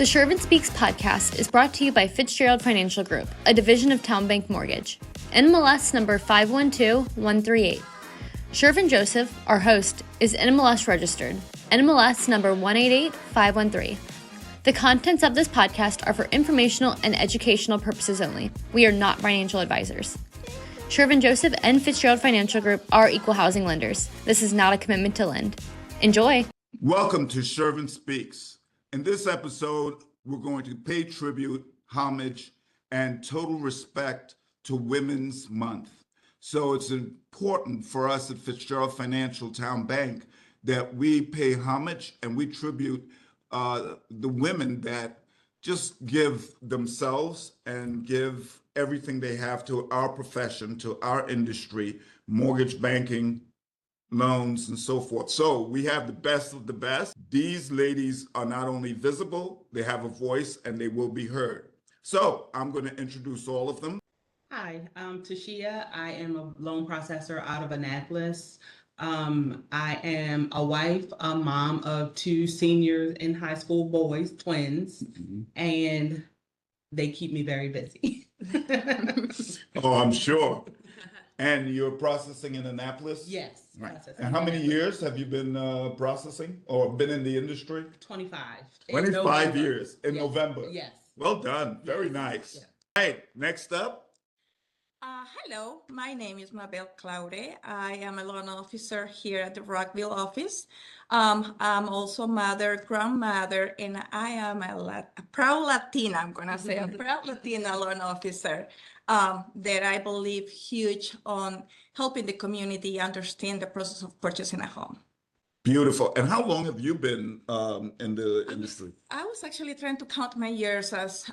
Shirvan Speaks podcast is brought to you by Fitzgerald Financial Group, a division of Town Bank Mortgage. NMLS number 512138. Shirvan Joseph, our host, is NMLS registered. NMLS number 188513. The contents of this podcast are for informational and educational purposes only. We are not financial advisors. Shirvan Joseph and Fitzgerald Financial Group are equal housing lenders. This is not a commitment to lend. Enjoy. Welcome to Shirvan Speaks. In this episode, we're going to pay tribute, homage, and total respect to Women's Month. So it's important for us at Fitzgerald Financial Town Bank that we pay homage and we tribute the women that just give themselves and give everything they have to our profession, to our industry, mortgage banking, loans, and so forth. So we have the best of the best. These ladies are not only visible, they have a voice and they will be heard. So I'm going to introduce all of them. Hi, I'm Tashia. I am a loan processor out of Annapolis. I am a wife, a mom of two seniors in high school boys, twins, and they keep me very busy. Oh, I'm sure. And you're processing in Annapolis? Yes. Right. And how many years have you been processing or been in the industry? 25. 25 years in Yes. November. Yes. Well done. Very Yes. nice. Yeah. All right, next up. Hello, my name is Mabel Claure. I am a loan officer here at the Rockville office. I'm also mother, grandmother, and I am a proud Latina, I'm going to say, a proud Latina loan officer that I believe huge on helping the community understand the process of purchasing a home. Beautiful. And how long have you been in the industry? I was actually trying to count my years as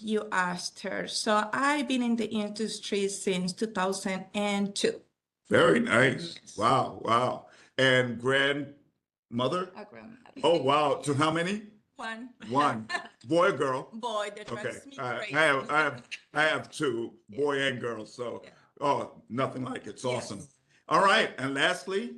you asked her. So I've been in the industry since 2002. Very nice. Yes. Wow, wow. And grandmother? A grandmother. Oh, wow. To how many? One. One. Boy or girl? Boy, that Okay. drives me crazy. I have two, boy and girl. So, Yeah. oh, nothing like it. It's Yes. awesome. All right. And lastly,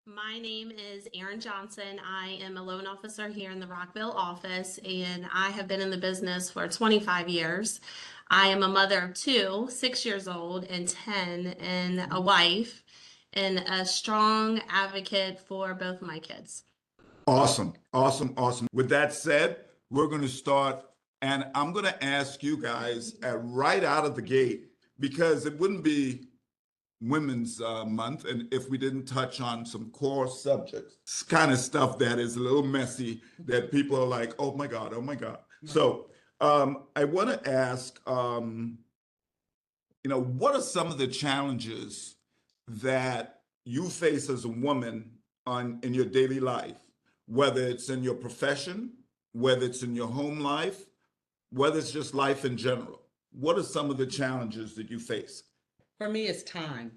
My name is Erin Johnson. I am a loan officer here in the Rockville office, and I have been in the business for 25 years. I am a mother of two, 6 years old and 10, and a wife, and a strong advocate for both of my kids. awesome, awesome, awesome. With that said, we're going to start, and I'm going to ask you guys right out of the gate, because it wouldn't be Women's Month, and if we didn't touch on some core subjects, it's kind of stuff that is a little messy that people are like, oh my God, oh my God. So I want to ask, what are some of the challenges that you face as a woman in your daily life, whether it's in your profession, whether it's in your home life, whether it's just life in general? What are some of the challenges that you face? For me, it's time.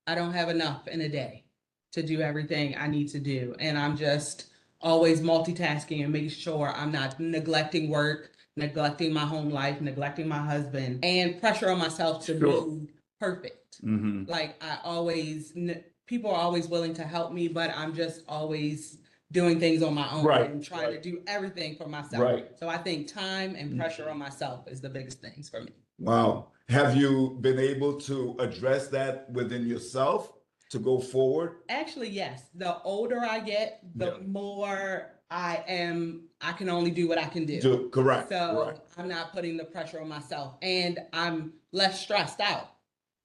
I don't have enough in a day to do everything I need to do. And I'm just always multitasking and making sure I'm not neglecting work, neglecting my home life, neglecting my husband, and pressure on myself to be perfect. Mm-hmm. Like people are always willing to help me, but I'm just always doing things on my own and trying to do everything for myself. Right. So I think time and pressure on myself is the biggest things for me. Wow. Have you been able to address that within yourself to go forward? Actually, yes. The older I get, the more I can only do what I can do. Correct. So Correct. I'm not putting the pressure on myself, and I'm less stressed out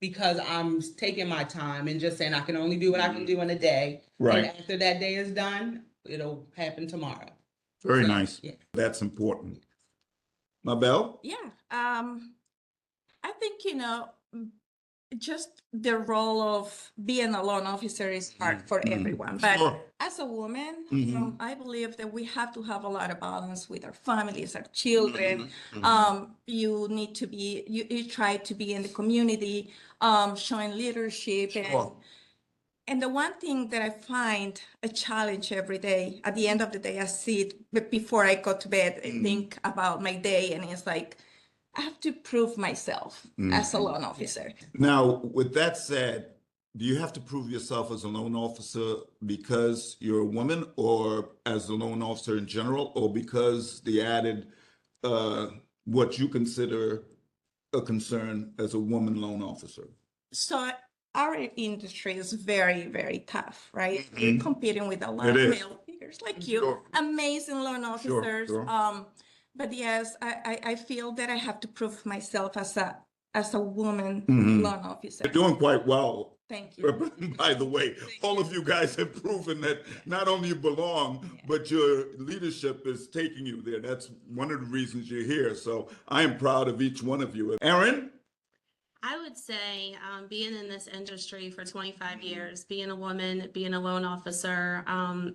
because I'm taking my time and just saying I can only do what I can do in a day. Right. And after that day is done, it'll happen tomorrow. Very So, nice. yeah. That's important. Mabel? Yeah. I think, just the role of being a loan officer is hard for everyone. But Sure. as a woman, Mhm. I believe that we have to have a lot of balance with our families, our children. You need to be, you try to be in the community, showing leadership. Sure. And the one thing that I find a challenge every day, at the end of the day, I see it, but before I go to bed, I think about my day, and it's like, I have to prove myself as a loan officer. Now, with that said, do you have to prove yourself as a loan officer because you're a woman, or as a loan officer in general, or because the added uh, what you consider a concern as a woman loan officer? So our industry is very, very tough, right? Mhm. We're competing with a lot It of is. male figures like you, Sure. amazing loan Sure, officers. sure. But yes, I feel that I have to prove myself as a woman Mhm. loan officer. You're doing quite well. Thank you. By the way, Thank all you. of you guys have proven that not only you belong, Yeah. but your leadership is taking you there. That's one of the reasons you're here. So I am proud of each one of you. Aaron? I would say being in this industry for 25 years, being a woman, being a loan officer,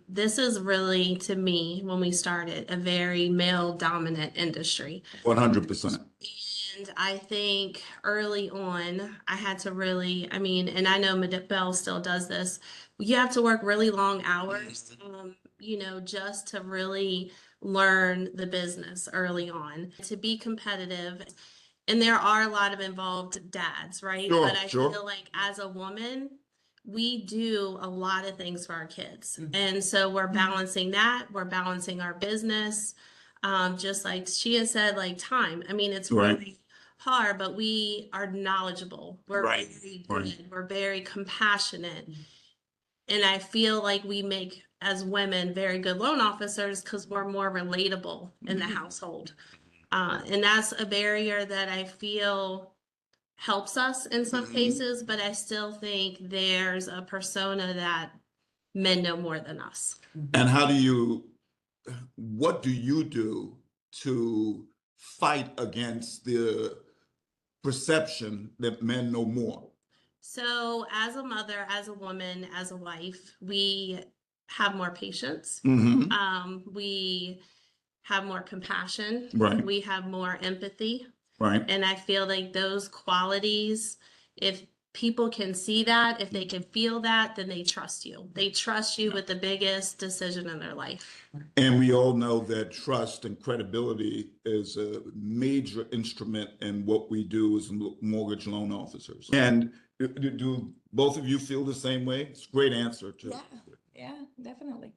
this is really, to me, when we started, a very male dominant industry. 100%. And I think early on, I had to really, I mean, and I know Bell still does this, you have to work really long hours, just to really learn the business early on, to be competitive. And there are a lot of involved dads, right? Sure, But I sure. feel like as a woman, we do a lot of things for our kids. Mhm. And so we're balancing that, we're balancing our business. Just like she has said, like time. I mean, it's Right. really hard, but we are knowledgeable. We're Right, very right. good. We're very compassionate. Mhm. And I feel like we make, as women, very good loan officers because we're more relatable in the household. And that's a barrier that I feel helps us in some Mhm. cases, but I still think there's a persona that men know more than us. And what do you do to fight against the perception that men know more? So, as a mother, as a woman, as a wife, we have more patience. Mm-hmm. We have more compassion. Right. We have more empathy. Right. And I feel like those qualities, if people can see that, if they can feel that, then they trust you. They trust you with the biggest decision in their life. And we all know that trust and credibility is a major instrument in what we do as mortgage loan officers. And do both of you feel the same way? It's a great answer, too. Yeah, definitely.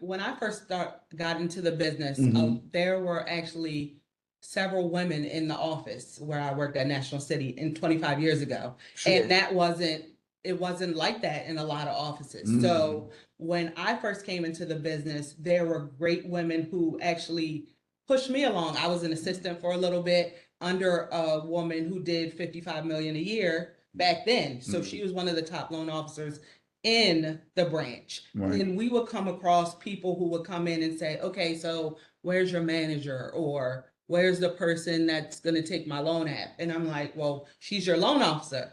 When I first got into the business, Mhm. there were actually several women in the office where I worked at National City 25 years ago. Sure. And it wasn't like that in a lot of offices. Mhm. So when I first came into the business, there were great women who actually pushed me along. I was an assistant for a little bit under a woman who did 55 million a year back then. So Mhm. she was one of the top loan officers in the branch. Right. And we would come across people who would come in and say, okay, so where's your manager? Or where's the person that's going to take my loan app? And I'm like, well, she's your loan officer.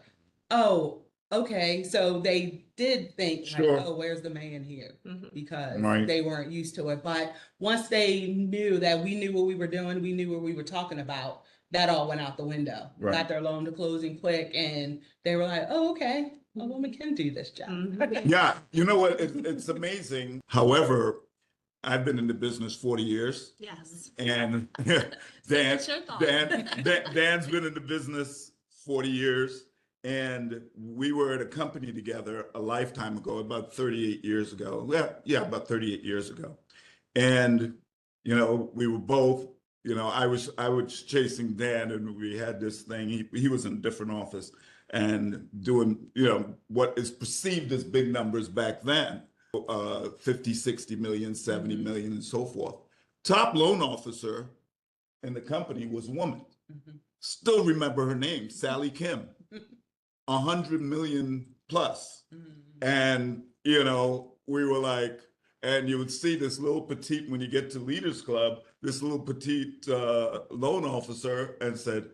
Oh, okay. So they did think, Sure. like, oh, where's the man here? Mhm. Because Right. they weren't used to it. But once they knew that we knew what we were doing, we knew what we were talking about, that all went out the window. Right. Got their loan to closing quick, and they were like, oh, okay, a woman can do this job. Mhm. Yeah, you know what? It's amazing. However, I've been in the business 40 years, Yes. and What's your thought? Dan's been in the business 40 years, and we were at a company together a lifetime ago, about 38 years ago. Yeah, about 38 years ago. And, we were both, I was chasing Dan, and we had this thing. He was in a different office and doing, what is perceived as big numbers back then, 50, 60 million, 70 Mhm. million, and so forth. Top loan officer in the company was a woman. Mhm. Still remember her name, Sally Kim, 100 million plus. Mhm. And, we were like, and you would see this little petite, when you get to Leaders Club, this little petite loan officer, and said,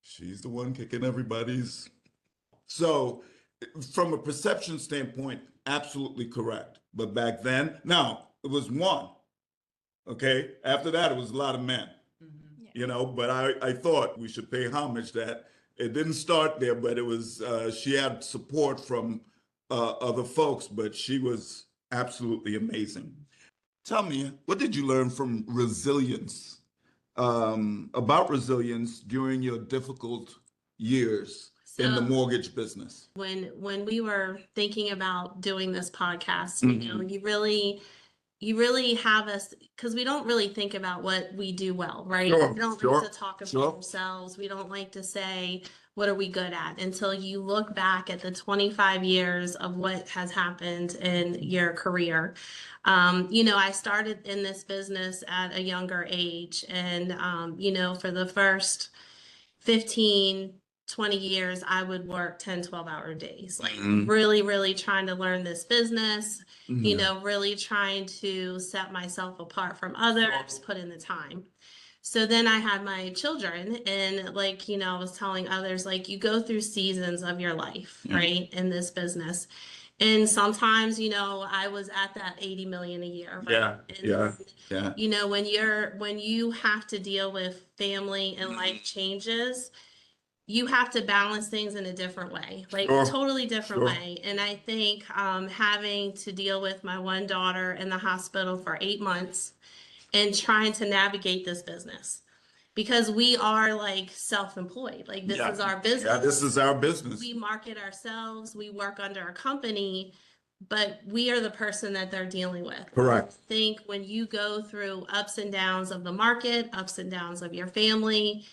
she's the one kicking everybody's. So, from a perception standpoint, absolutely correct. But back then, now, it was one. Okay. After that, it was a lot of men. Mhm. But I thought we should pay homage that it didn't start there, but it was, she had support from other folks, but she was absolutely amazing. Tell me, what did you learn from about resilience during your difficult years in the So- mortgage business? When we were thinking about doing this podcast, Mhm. you know, you really have us, because we don't really think about what we do well, right? Sure, We don't sure, like to talk about sure. ourselves. We don't like to say, what are we good at? Until you look back at the 25 years of what has happened in your career. You know, I started in this business at a younger age, and, you know, for the first 15, 20 years, I would work 10, 12-hour days, like really trying to learn this business, you know, really trying to set myself apart from others, put in the time. So then I had my children, and like, you know, I was telling others, like, you go through seasons of your life, right, in this business. And sometimes, you know, I was at that 80 million a year, right? And you know, when you have to deal with family and life changes, you have to balance things in a different way, like totally different way. And I think having to deal with my one daughter in the hospital for 8 months and trying to navigate this business, because we are like self-employed, like this is our business. Yeah, this is our business. We market ourselves, we work under a company, but we are the person that they're dealing with. Correct. I think when you go through ups and downs of the market, ups and downs of your family,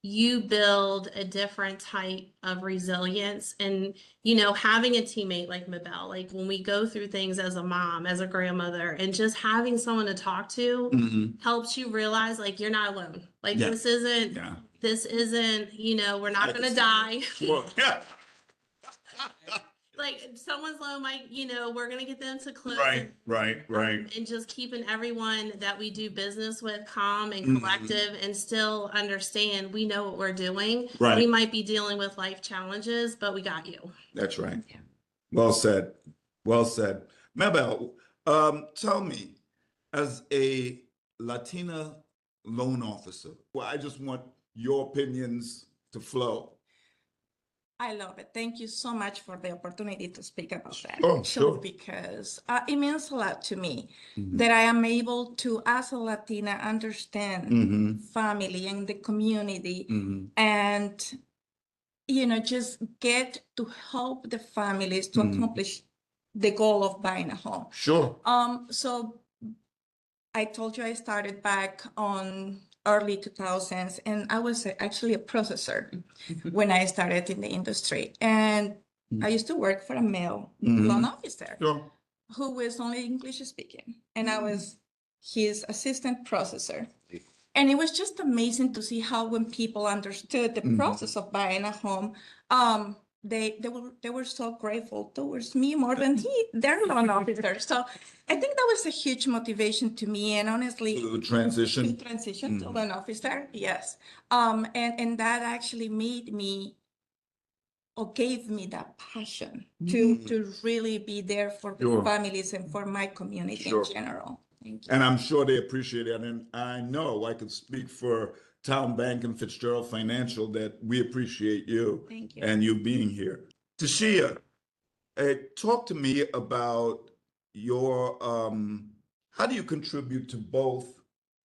you build a different type of resilience. And, you know, having a teammate like Mabel, like when we go through things as a mom, as a grandmother, and just having someone to talk to helps you realize like you're not alone. Like this isn't, you know, we're not going to die. Sure. Yeah. Like someone's low might, you know, we're going to get them to close. Right. And just keeping everyone that we do business with calm and collective and still understand we know what we're doing. Right. We might be dealing with life challenges, but we got you. That's right. Yeah. Well said. Well said. Mabel, tell me, as a Latina loan officer, well, I just want your opinions to flow. I love it. Thank you so much for the opportunity to speak about that. Sure. Because it means a lot to me that I am able to, as a Latina, understand family and the community and, you know, just get to help the families to accomplish the goal of buying a home. Sure. So I told you I started back on early 2000s, and I was actually a processor when I started in the industry. And I used to work for a male loan officer who was only English speaking, and I was his assistant processor. And it was just amazing to see how when people understood the process of buying a home, they were so grateful towards me more than their loan officer. So I think that was a huge motivation to me, and honestly, To transition to loan officer, yes. And that actually made me, or gave me that passion to really be there for the families and for my community in general. Thank you. And I'm sure they appreciate it. And I know I can speak for Town Bank and Fitzgerald Financial that we appreciate you. Thank you. And you being here. Tashia, talk to me about your, how do you contribute to both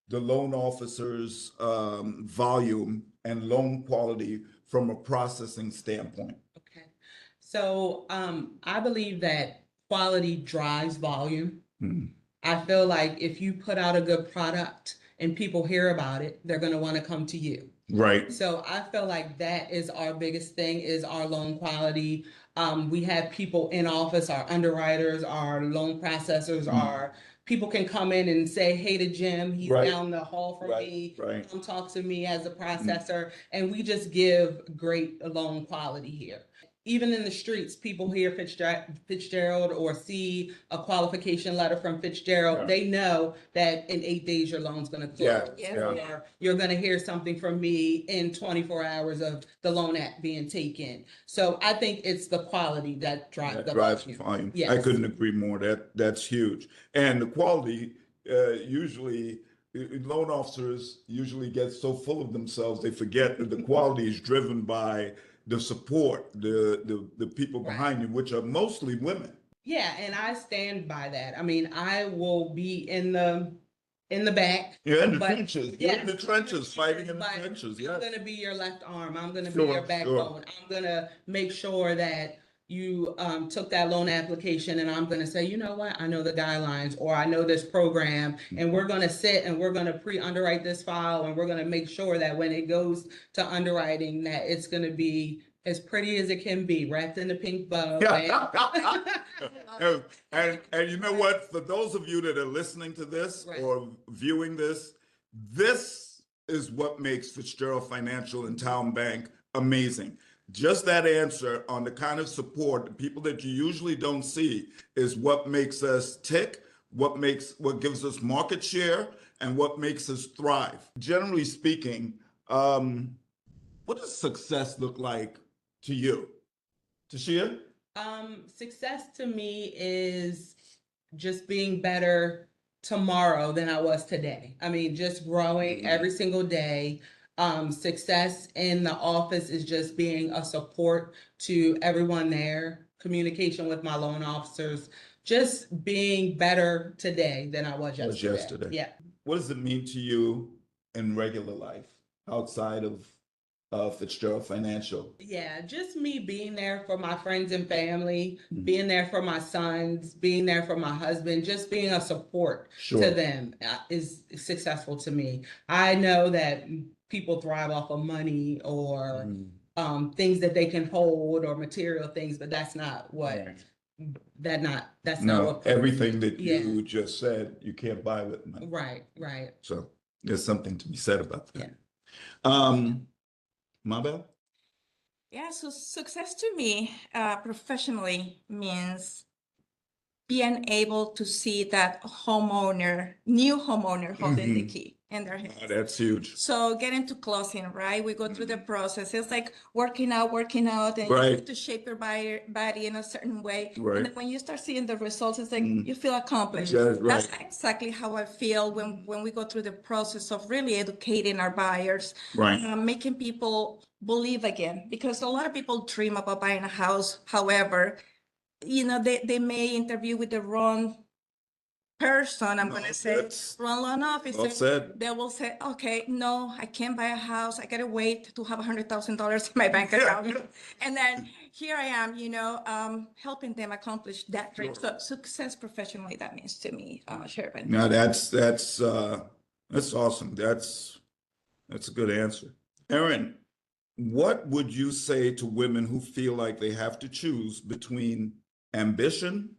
the loan officer's volume and loan quality from a processing standpoint? Okay. So I believe that quality drives volume. I feel like if you put out a good product and people hear about it, they're going to want to come to you. Right. So I feel like that is our biggest thing, is our loan quality. We have people in office, our underwriters, our loan processors, our people can come in and say, hey to Jim, he's down the hall from me. Come talk to me as a processor. And we just give great loan quality here. Even in the streets, people hear Fitzgerald or see a qualification letter from Fitzgerald. They know that in 8 days your loan's going to close. Or you're going to hear something from me in 24 hours of the loan act being taken. So I think it's the quality that drives the volume. Yes. I couldn't agree more. That's huge. And the quality, usually, loan officers usually get so full of themselves they forget that the quality is driven by the support, the people behind you, which are mostly women. Yeah, and I stand by that. I mean, I will be in the in the back. You're in the But- trenches. You're yes, in the trenches, fighting in the but trenches. I'm Yeah. gonna be your left arm. I'm gonna be Sure, your sure. backbone. I'm gonna make sure that you took that loan application, and I'm gonna say, you know what, I know the guidelines, or I know this program, and we're gonna sit and we're gonna pre-underwrite this file, and we're gonna make sure that when it goes to underwriting, that it's gonna be as pretty as it can be, wrapped in a pink bow. And you know what? For those of you that are listening to this Right. or viewing this, this is what makes Fitzgerald Financial and Town Bank amazing. Just that answer on the kind of support, the people that you usually don't see, is what makes us tick, what gives us market share, and what makes us thrive. Generally speaking, what does success look like to you? Tashia? Success to me is just being better tomorrow than I was today. I mean, just growing every single day. Success in the office is just being a support to everyone there, communication with my loan officers, just being better today than I was yesterday. Yeah. What does it mean to you in regular life outside of Fitzgerald Financial? Yeah, just me being there for my friends and family, Mhm. being there for my sons, being there for my husband, just being a support Sure. to them is successful to me. I know that people thrive off of money or things that they can hold or material things, but that's not what that's not No, what everything that Yeah. you just said, you can't buy with money. Right. So there's something to be said about that. Yeah. Mabel? Yeah, so success to me professionally means being able to see that new homeowner holding the key in their hands. Oh, that's huge. So getting to closing, right? We go through the process. It's like working out, and you Right. have to shape your body in a certain way. Right. And then when you start seeing the results, it's like Mm. you feel accomplished. That's right. That's exactly how I feel when we go through the process of really educating our buyers, Right. making people believe again. Because a lot of people dream about buying a house. However, they may interview with the wrong person, I'm No, going to say, that's wrong loan officer. well said. They will say, okay, no, I can't buy a house. I got to wait to have $100,000 in my bank account. And then here I am, helping them accomplish that dream. So success professionally, that means to me, Shirvan. No, that's awesome. That's a good answer. Erin, what would you say to women who feel like they have to choose between ambition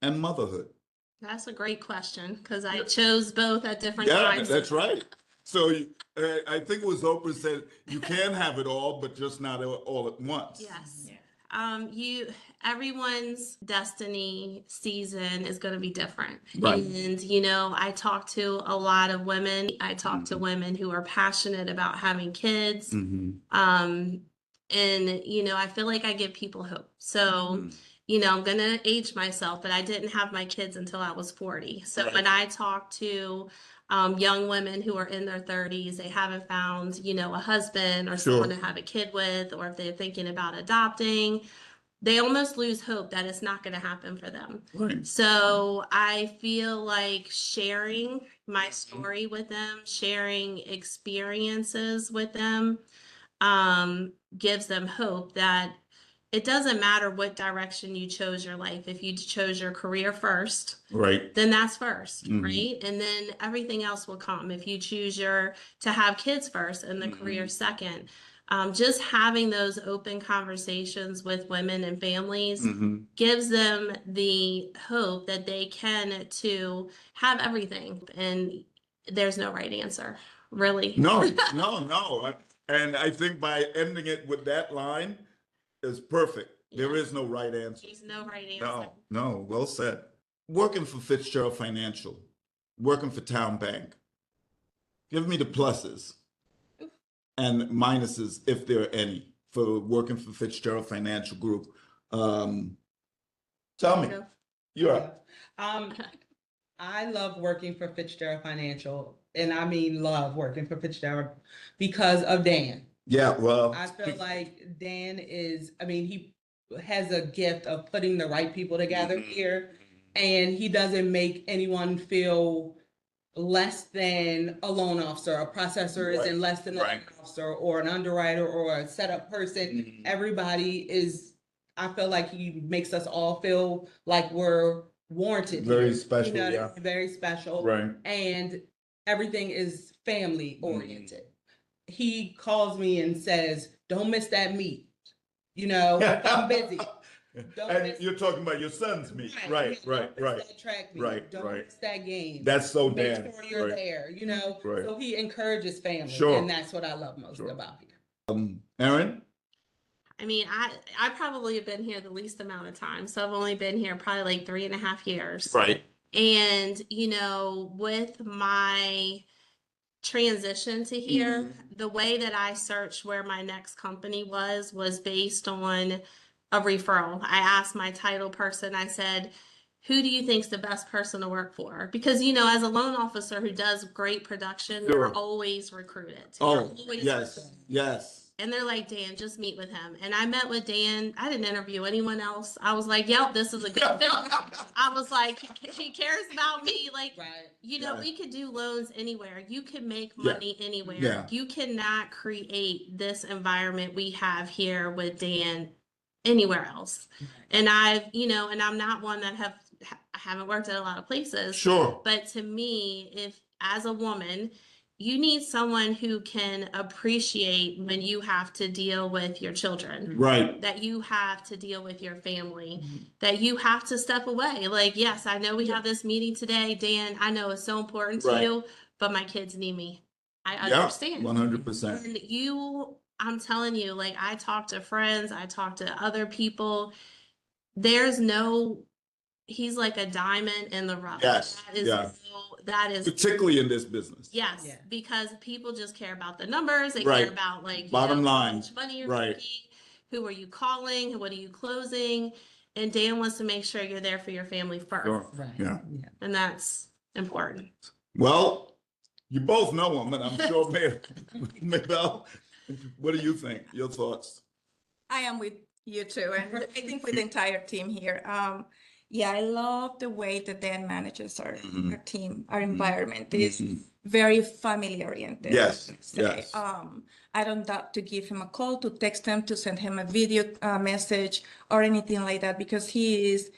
and motherhood? That's a great question because I chose both at different Yeah, times. that's right. So I think it was Oprah said you can have it all, but just not all at once. Yes. Everyone's destiny season is going to be different. Right. And, I talk to a lot of women. I talk to women who are passionate about having kids. Mhm. And, I feel like I give people hope. So, I'm going to age myself, but I didn't have my kids until I was 40. So when I talk to young women who are in their 30s, they haven't found, a husband or someone to have a kid with, or if they're thinking about adopting, they almost lose hope that it's not going to happen for them. Right. So I feel like sharing my story with them, sharing experiences with them, gives them hope that it doesn't matter what direction you chose your life. If you chose your career first, Right. then that's 1st, Mhm. right? And then everything else will come. If you choose to have kids first and the career second, just having those open conversations with women and families gives them the hope that they can to have everything. And there's no right answer, really. No. And I think by ending it with that line is perfect. There is no right answer. There's no right answer. No, well said. Working for Fitzgerald Financial, working for Town Bank, give me the pluses and minuses, if there are any, for working for Fitzgerald Financial Group. Tell me. You're up. I love working for Fitzgerald Financial, and I mean love working for Fitzgerald because of Dan. Yeah, well. I feel like Dan he has a gift of putting the right people together here, and he doesn't make anyone feel less than a loan officer, a processor Right, isn't less than a right. loan officer, or an underwriter, or a setup person. Mhm. Everybody is, I feel like he makes us all feel like we're warranted Very here. special, You know, yeah. very special. Right. And everything is family Mm-hmm. oriented. He calls me and says, "Don't miss that meet." You know, if I'm busy. Don't And miss- you're talking about your son's meet. Right, yeah, right, don't miss right. that track meet. Right, Don't right. miss that game. That's so Make Dan. sure you're Right. there, you know? Right. So he encourages family, Sure. and that's what I love most Sure. about here. Aaron? I mean, I probably have been here the least amount of time. So I've only been here probably like 3.5 years. Right. And, you know, with my transition to here, the way that I searched where my next company was based on a referral. I asked my title person, I said, who do you think's the best person to work for? Because, you know, as a loan officer who does great production, Sure. you're always recruited. Oh, You're always yes, recruited. yes. And they're like, Dan, just meet with him. And I met with Dan. I didn't interview anyone else. I was like, yep, this is a good fit. I was like, he cares about me. Like, Right. you know, Yeah. we could do loans anywhere. You can make Yeah. money anywhere. Yeah. You cannot create this environment we have here with Dan anywhere else. And you know, and I'm not one that I haven't worked at a lot of places. Sure. But to me, if as a woman, you need someone who can appreciate when you have to deal with your children, Right. that you have to deal with your family, that you have to step away. Like, yes, I know we have this meeting today, Dan. I know it's so important to Right. you, but my kids need me. I Yeah, understand. 100%. And I'm telling you, like, I talk to friends, I talk to other people. He's like a diamond in the rough. Yes, yeah. That is Particularly in this business. yes, Yeah. because people just care about the numbers. They Right. care about like Bottom how line. much money you're Right. making, who are you calling, what are you closing, and Dan wants to make sure you're there for your family first, Sure. Right. Yeah. and that's important. Well, you both know him, and I'm sure Mabel, what do you think? Your thoughts? I am with you too, and I think with the entire team here. Yeah, I love the way that Dan manages our team, our environment is very family oriented. Yes, I'd say. yes. I don't doubt to give him a call, to text him, to send him a video message or anything like that, because he is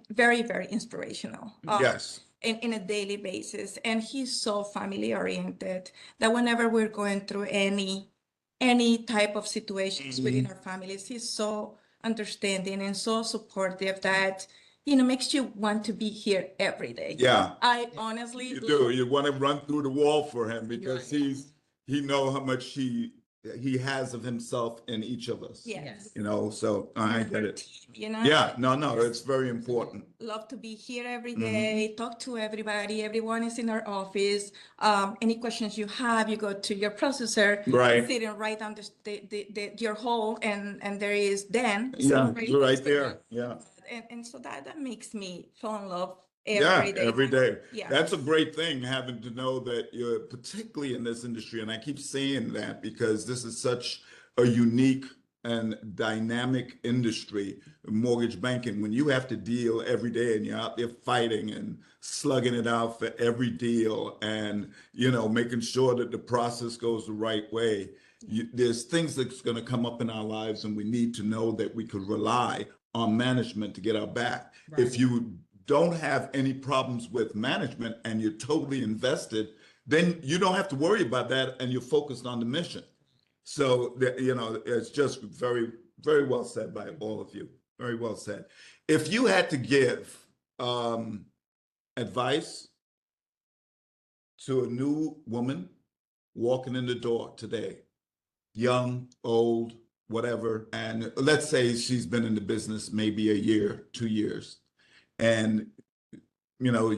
very, very inspirational. Yes. In a daily basis, and he's so family oriented that whenever we're going through any type of situations within our families, he's so understanding and so supportive that, you know, makes you want to be here every day. Yeah. I honestly You do. You want to run through the wall for him because he knows how much he has of himself in each of us. Yes. You know, so I get it. Team, you know? Yeah, no, it's very important. Love to be here every day, talk to everybody. Everyone is in our office. Any questions you have, you go to your processor, Right. sitting right down your hole, and there is Dan. Yeah, right you're next right to there. him. Yeah. And so that makes me fall in love Yeah, every day. every day. Yeah. That's a great thing, having to know that you're particularly in this industry. And I keep saying that because this is such a unique and dynamic industry, mortgage banking, when you have to deal every day and you're out there fighting and slugging it out for every deal and, you know, making sure that the process goes the right way. There's things that's going to come up in our lives, and we need to know that we could rely on management to get our back. Right. If you don't have any problems with management and you're totally invested, then you don't have to worry about that, and you're focused on the mission. So, you know, it's just very, very well said by all of you. Very well said. If you had to give advice to a new woman walking in the door today, young, old, whatever, and let's say she's been in the business maybe a year, 2 years, and you know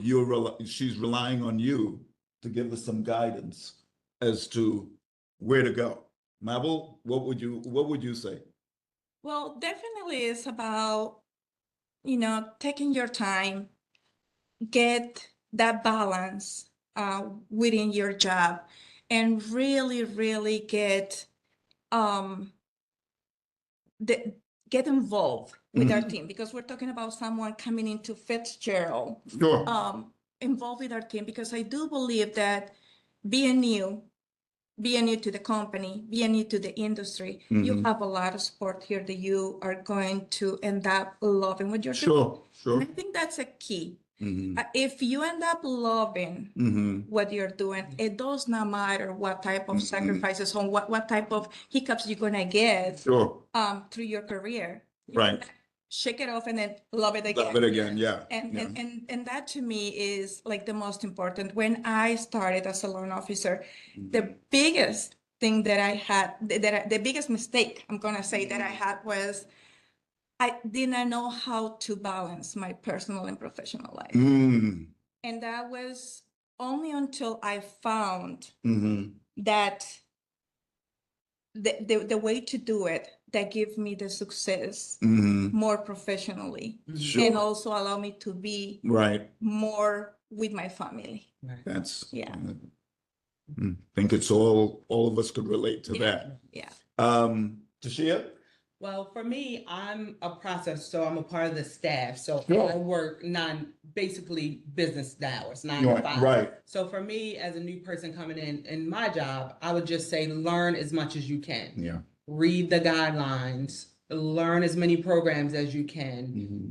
she's relying on you to give her some guidance as to where to go. Mabel, what would you say? Well, definitely it's about, you know, taking your time, get that balance within your job, and really, really get get involved with our team, because we're talking about someone coming into Fitzgerald. Sure. involved with our team because I do believe that being new, being new to the company, being new to the industry, you have a lot of support here that you are going to end up loving what you're doing. Sure. And I think that's a key. Mm-hmm. If you end up loving Mm-hmm. what you're doing, it does not matter what type of sacrifices or what type of hiccups you're gonna get Sure. through your career. Right. Shake it off and then love it again. Love it again. Yeah. And, Yeah. and that to me is like the most important. When I started as a loan officer, the biggest thing that I had, the biggest mistake I'm gonna say that I had was I did not know how to balance my personal and professional life. Mm. And that was only until I found Mm-hmm. that the way to do it that give me the success Mm-hmm. more professionally Sure. and also allow me to be Right. more with my family. That's, Yeah. I think it's all of us could relate to that. Yeah. Tashia? Well, for me, I'm a process, so I'm a part of the staff. So Sure. I work basically business hours, 9 to 5. Right. So for me, as a new person coming in my job, I would just say learn as much as you can. Yeah. Read the guidelines, learn as many programs as you can. Mhm.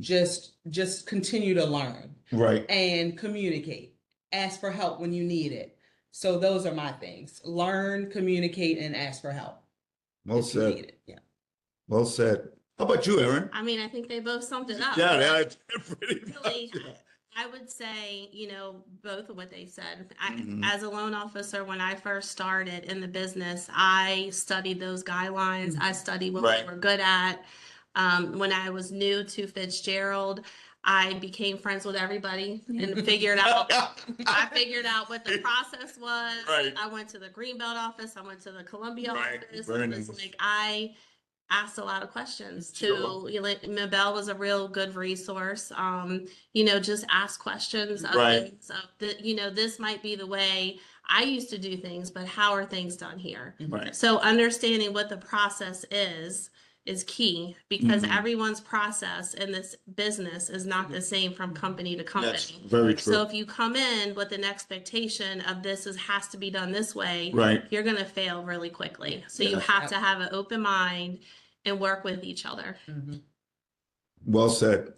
Just continue to learn Right. and communicate. Ask for help when you need it. So those are my things. Learn, communicate, and ask for help. Well if you need said. it. Yeah. Well said. How about you, Erin? I mean, I think they both summed it up. Yeah, that's pretty much. Really, I would say, both of what they said. Mhm. As a loan officer, when I first started in the business, I studied those guidelines. I studied what Right. we were good at. When I was new to Fitzgerald, I became friends with everybody and figured out. I figured out what the process was. Right. I went to the Greenbelt office. I went to the Columbia Right. office. Very It was nice. like I asked a lot of questions Sure. Mabel was a real good resource. Just ask questions of Right. things of this might be the way I used to do things, but how are things done here? Right. So understanding what the process is key because Mhm. everyone's process in this business is not the same from company to company. That's very true. So if you come in with an expectation of has to be done this way, Right. you're going to fail really quickly. So you Yes. have to have an open mind and work with each other. Mhm. Well said.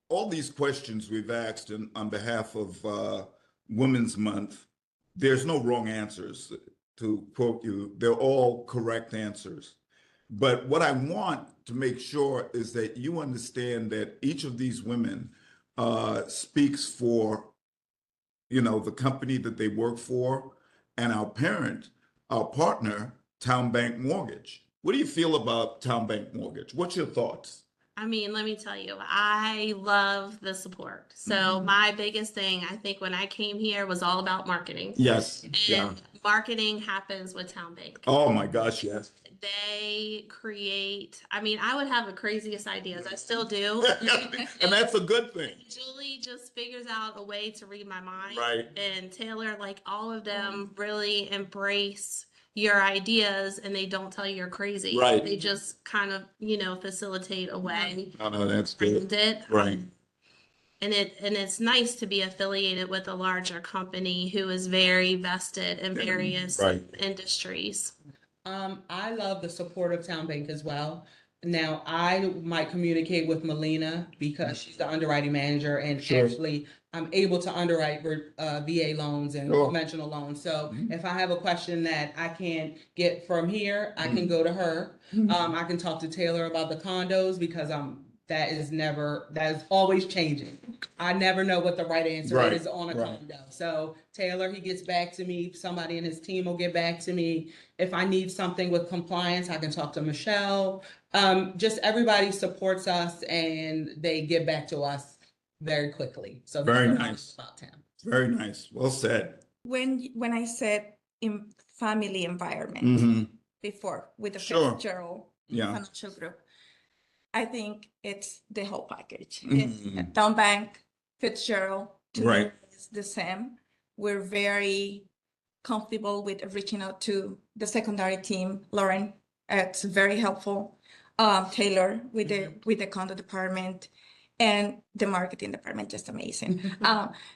All these questions we've asked on behalf of Women's Month, there's no wrong answers. To quote you, they're all correct answers. But what I want to make sure is that you understand that each of these women speaks for, the company that they work for and our partner, Town Bank Mortgage. What do you feel about Town Bank Mortgage? What's your thoughts? I mean, let me tell you, I love the support. So my biggest thing, I think when I came here was all about marketing. Yes. And Yeah. marketing happens with Town Bank. Oh my gosh, yes. They create, I would have the craziest ideas. I still do. And that's a good thing. Julie just figures out a way to read my mind. Right. And Taylor, like all of them really embrace your ideas and they don't tell you you're crazy. Right. They just kind of, facilitate a way. No, that's around good. it. Right. And it's nice to be affiliated with a larger company who is very vested in various Right. industries. I love the support of Town Bank as well. Now, I might communicate with Melina because she's the underwriting manager and Sure. actually I'm able to underwrite VA loans and Sure. conventional loans. So Mhm. if I have a question that I can't get from here, I can go to her. I can talk to Taylor about the condos because that is always changing. I never know what the right answer Right, is on a right. condo. So Taylor, he gets back to me. Somebody in his team will get back to me. If I need something with compliance, I can talk to Michelle. Just everybody supports us and they get back to us very quickly. So that's Very what I nice. love about Town. Very nice. Well said. When I said in family environment Mm-hmm. before with the Sure. Fitzgerald Yeah. Financial Group, I think it's the whole package. Mhm. It's Town Bank, Fitzgerald, to me Right. is the same. We're very comfortable with reaching out to the secondary team. Lauren, it's very helpful. Taylor with the condo department, and the marketing department just amazing.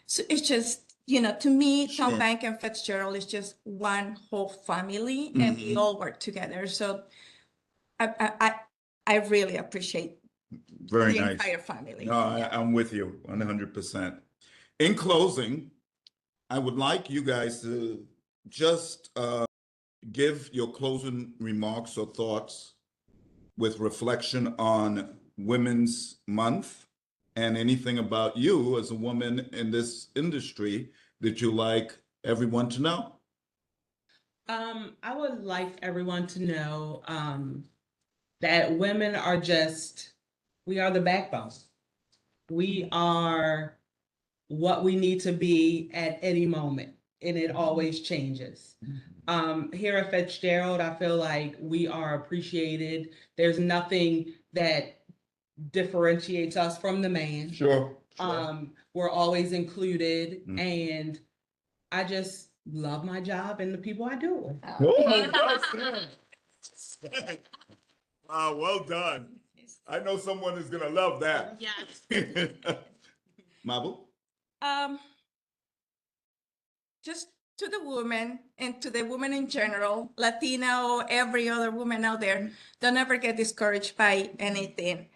So it's just, to me, Sure. Tom Bank and Fitzgerald is just one whole family, and we all work together. So I really appreciate Very the nice. entire family. No, I'm with you 100%. In closing, I would like you guys to just give your closing remarks or thoughts with reflection on Women's Month and anything about you as a woman in this industry that you like everyone to know. I would like everyone to know that women are we are the backbone. We are what we need to be at any moment, and it always changes. Here at Fitzgerald, I feel like we are appreciated. There's nothing that differentiates us from the man. Sure. We're always included, and I just love my job and the people I do it with. Wow, well done. I know someone is gonna love that. Yes. Mabel? Just to the woman and to the women in general, Latina or every other woman out there, don't ever get discouraged by anything.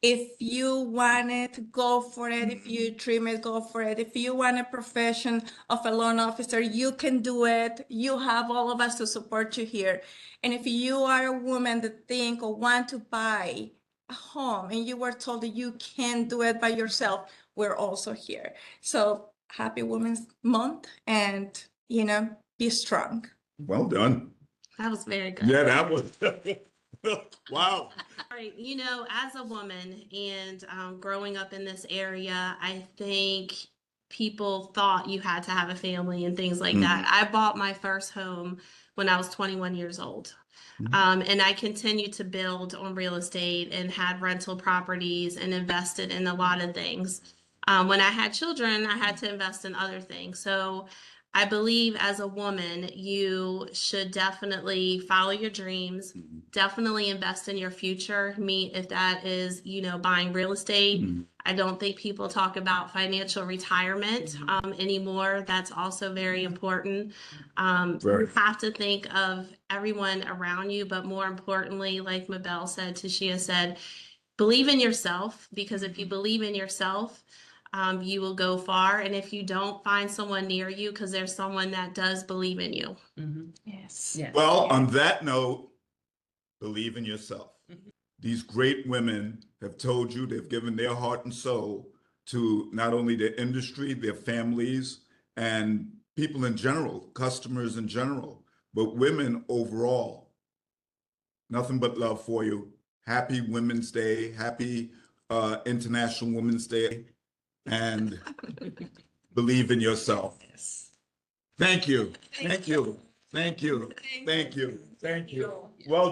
If you want it, go for it. If you dream it, go for it. If you want a profession of a loan officer, you can do it. You have all of us to support you here. And if you are a woman that think or want to buy a home and you were told that you can't do it by yourself, we're also here. So happy Women's Month, and be strong. Well done. That was very good. Yeah, that was wow. All right, as a woman and growing up in this area, I think people thought you had to have a family and things like that. I bought my first home when I was 21 years old. And I continued to build on real estate and had rental properties and invested in a lot of things. When I had children, I had to invest in other things. So I believe as a woman, you should definitely follow your dreams, definitely invest in your future. If that is, buying real estate. I don't think people talk about financial retirement anymore. That's also very important. You have to think of everyone around you, but more importantly, like Mabel said, Tashia said, believe in yourself, because if you believe in yourself, you will go far. And if you don't, find someone near you, because there's someone that does believe in you. Yes. Well, on that note, believe in yourself. These great women have told you they've given their heart and soul to not only their industry, their families, and people in general, customers in general, but women overall. Nothing but love for you. Happy Women's Day. Happy International Women's Day. And believe in yourself. Thank you. Thank you. Thank you. Thank you. Thank you. Well done.